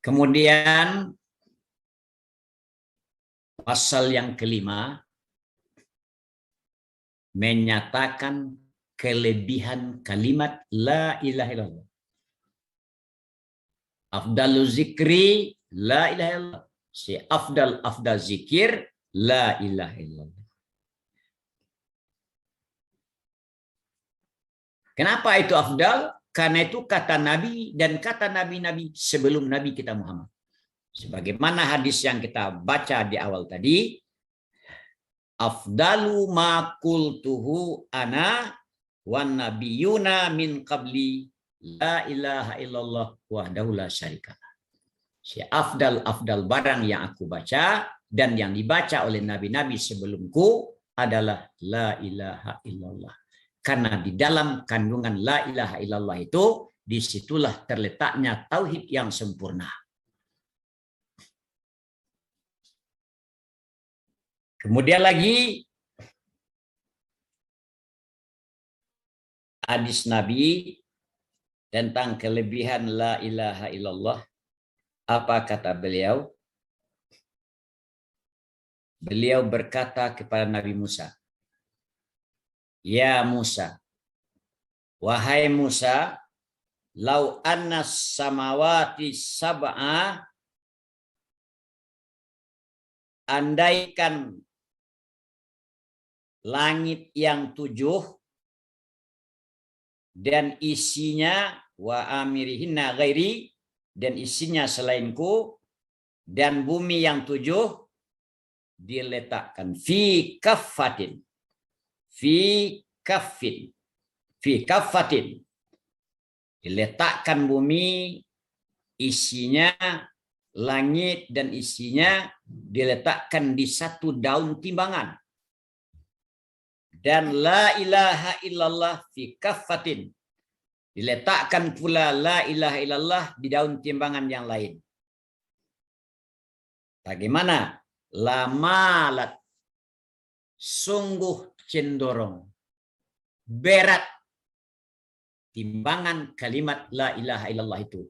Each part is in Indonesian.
Kemudian pasal yang kelima menyatakan kelebihan kalimat la ilaha illallah. Afdalu zikri la ilaha illallah. Si afdal zikir la ilaha illallah. Kenapa itu afdal? Karena itu kata Nabi dan kata nabi-nabi sebelum Nabi kita Muhammad. Sebagaimana hadis yang kita baca di awal tadi, afdalu ma qultuhu ana wan nabiyuna min qabli la ilaha illallah wahdahu la syarikalah. Si afdal barang yang aku baca dan yang dibaca oleh nabi-nabi sebelumku adalah la ilaha illallah. Karena di dalam kandungan la ilaha illallah itu disitulah terletaknya tauhid yang sempurna. Kemudian lagi hadis Nabi tentang kelebihan la ilaha illallah. Apa kata beliau? Beliau berkata kepada Nabi Musa, "Ya Musa, wahai Musa, lau annas samawati sab'a, andaikan langit yang 7 dan isinya wa amirihinna ghairi, dan isinya selainku, dan bumi yang 7 diletakkan fi kaffatin, diletakkan bumi, isinya langit dan isinya diletakkan di satu daun timbangan, dan la ilaha illallah fi kaffatin, diletakkan pula la ilaha illallah di daun timbangan yang lain. Bagaimana? Lamalat, sungguh cenderung berat timbangan kalimat la ilaha illallah itu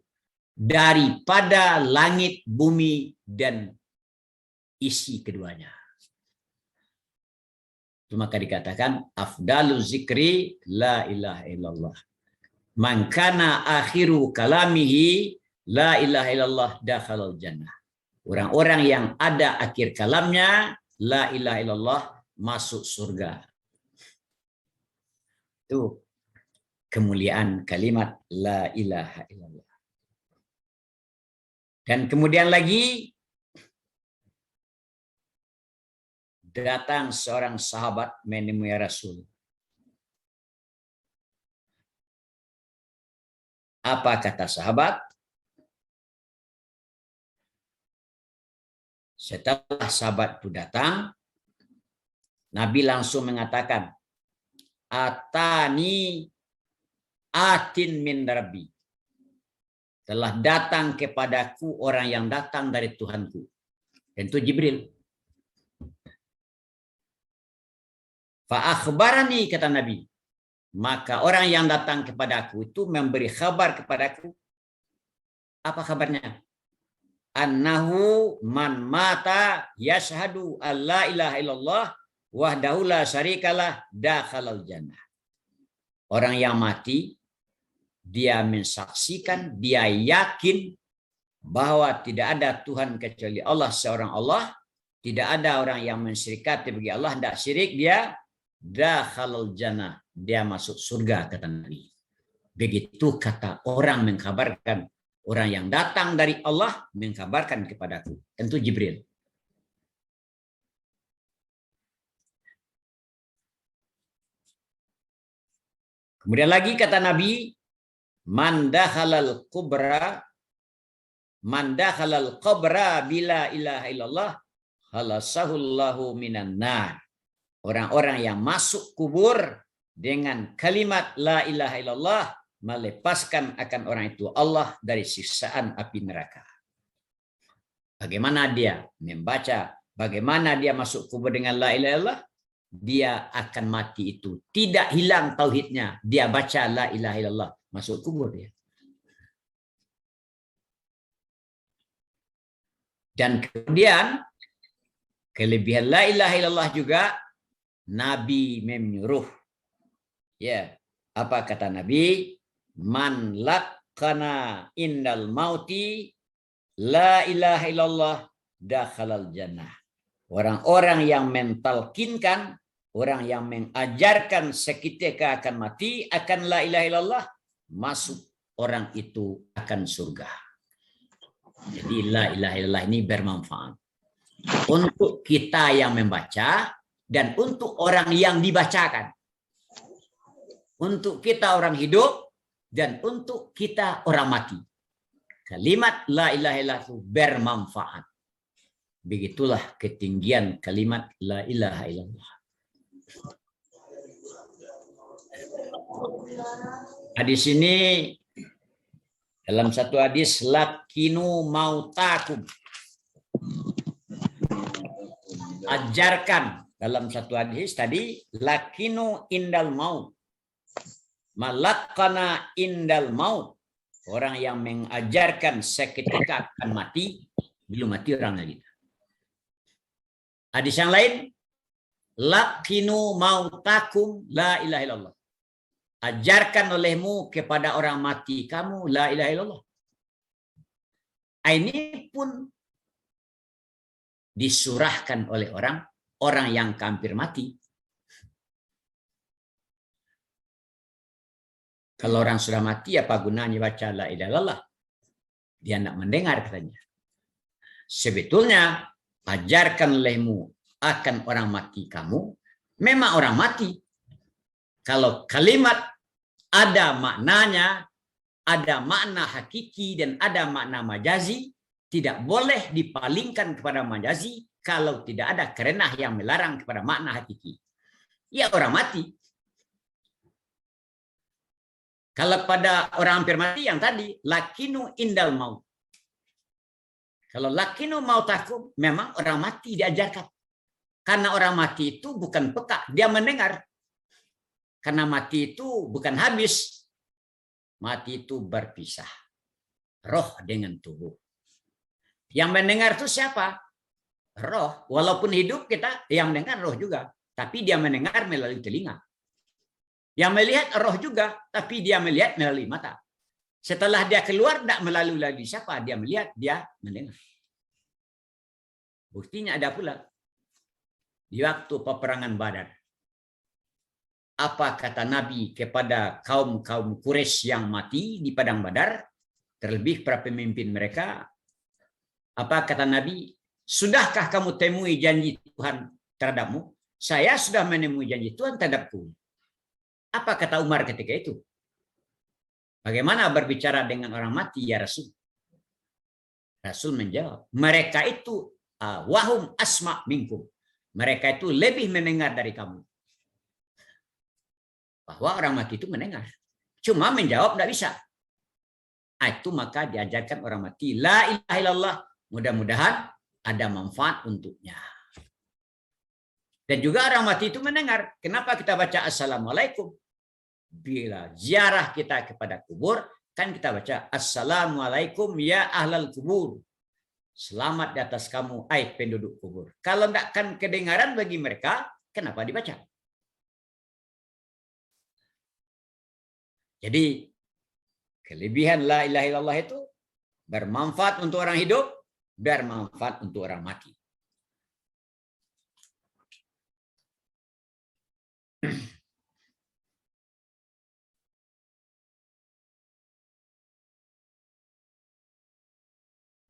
daripada langit, bumi, dan isi keduanya. Itu maka dikatakan afdalu zikri la ilaha illallah. Man kana akhiru kalamihi la ilaha illallah dakhalal jannah. Orang-orang yang ada akhir kalamnya la ilaha illallah masuk surga. Itu kemuliaan kalimat la ilaha illallah. Dan kemudian lagi datang seorang sahabat menemui Rasul. Apa kata sahabat? Setelah sahabat itu datang, Nabi langsung mengatakan, atani atin min rabbi. Telah datang kepadaku orang yang datang dari Tuhanku. Dan itu Jibril. Fa akhbarani, kata Nabi. Maka orang yang datang kepadaku itu memberi kabar kepadaku. Apa kabarnya? Annahu man mata yashhadu alla ilaha illallah wahdahu la syarikalah dakhalal jannah. Orang yang mati, dia mensaksikan, dia yakin bahwa tidak ada Tuhan kecuali Allah, seorang Allah, tidak ada orang yang mensyirikati bagi Allah, tidak syirik, dia dakhalal jannah, dia masuk surga, kata Nabi. Begitu kata orang mengkabarkan, orang yang datang dari Allah mengkabarkan kepadaku, tentu Jibril. Kemudian lagi kata Nabi, man dakhalal qabra bila ilaha illallah halasahullahu minan nar. Orang-orang yang masuk kubur dengan kalimat la ilaha illallah melepaskan akan orang itu Allah dari siksaan api neraka. Bagaimana dia membaca, bagaimana dia masuk kubur dengan la ilaha illallah? Dia akan mati itu tidak hilang tauhidnya. Dia baca la ilaha illallah, masuk kubur dia. Dan kemudian kelebihan la ilaha illallah juga, Nabi menyuruh. Ya, apa kata Nabi? Man laqqana indal mauti la ilaha illallah dakhalal jannah. Orang-orang yang mentalkinkan, orang yang mengajarkan seketika akan mati akan la ilaha illallah, masuk orang itu akan surga. Jadi la ilaha illallah ini bermanfaat untuk kita yang membaca dan untuk orang yang dibacakan. Untuk kita orang hidup dan untuk kita orang mati. Kalimat la ilaha illallah itu bermanfaat. Begitulah ketinggian kalimat la ilaha illallah. Hadis ini dalam satu hadis, lakinu mautakum. Ajarkan dalam satu hadis tadi, lakinu indal maut. Malakkana indal maut. Orang yang mengajarkan seketika akan mati, belum mati orang lagi. Hadis yang lain, lakinu mautakum la ilaha illallah. Ajarkan olehmu kepada orang mati kamu la ilaha illallah. Ini pun disurahkan oleh orang yang hampir mati. Kalau orang sudah mati, apa gunanya baca la ilaha illallah? Dia tidak mendengar katanya. Sebetulnya, ajarkan olehmu akan orang mati kamu, memang orang mati. Kalau kalimat ada maknanya, ada makna hakiki dan ada makna majazi, tidak boleh dipalingkan kepada majazi kalau tidak ada karenah yang melarang kepada makna hakiki. Ya orang mati. Kalau pada orang hampir mati yang tadi, lakinu indal maut. Kalau lakinu mautakum, memang orang mati diajarkan. Karena orang mati itu bukan peka, dia mendengar. Karena mati itu bukan habis. Mati itu berpisah. Roh dengan tubuh. Yang mendengar itu siapa? Roh. Walaupun hidup kita, yang mendengar roh juga. Tapi dia mendengar melalui telinga. Yang melihat roh juga, tapi dia melihat melalui mata. Setelah dia keluar, tidak melalui siapa? Dia melihat, dia mendengar. Buktinya ada pula. Di waktu peperangan Badar. Apa kata Nabi kepada kaum-kaum Quraisy yang mati di padang Badar, terlebih para pemimpin mereka? Apa kata Nabi? Sudahkah kamu temui janji Tuhan terhadapmu? Saya sudah menemui janji Tuhan terhadapku. Apa kata Umar ketika itu? Bagaimana berbicara dengan orang mati ya Rasul? Rasul menjawab, mereka itu wahum asma minkum. Mereka itu lebih mendengar dari kamu. Bahwa orang mati itu mendengar. Cuma menjawab tidak bisa. Itu maka diajarkan orang mati. La ilaha illallah. Mudah-mudahan ada manfaat untuknya. Dan juga orang mati itu mendengar. Kenapa kita baca Assalamualaikum? Bila ziarah kita kepada kubur, kan kita baca Assalamualaikum ya ahlal kubur. Selamat di atas kamu, penduduk kubur. Kalau tidak kan kedengaran bagi mereka, kenapa dibaca? Jadi, kelebihan la ilaha illallah itu bermanfaat untuk orang hidup, bermanfaat untuk orang mati.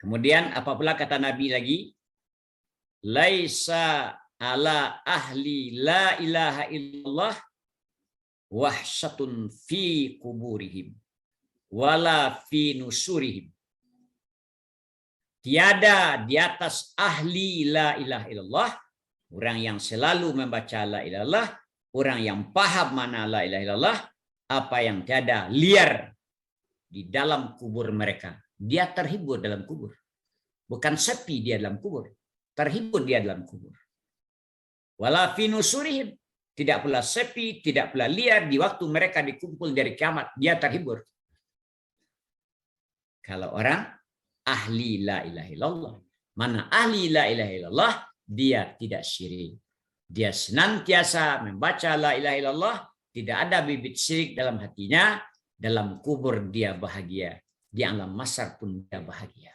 Kemudian apabila kata Nabi lagi, laisa ala ahli la ilaha illallah wahsatun fi kuburihim wala fi nusurihim. Tiada di atas ahli la ilaha illallah, orang yang selalu membaca la ilaha illallah, orang yang paham mana la ilaha illallah, apa yang tiada liar di dalam kubur mereka. Dia terhibur dalam kubur. Bukan sepi dia dalam kubur. Terhibur dia dalam kubur. Wala fi nusurihim. Tidak pula sepi, tidak pula liar di waktu mereka dikumpul dari kiamat. Dia terhibur. Kalau orang ahli la ilaha illallah. Mana ahli la ilaha illallah, dia tidak syirik. Dia senantiasa membaca la ilaha illallah, tidak ada bibit syirik dalam hatinya, dalam kubur dia bahagia, di alam mahsyar pun dia bahagia.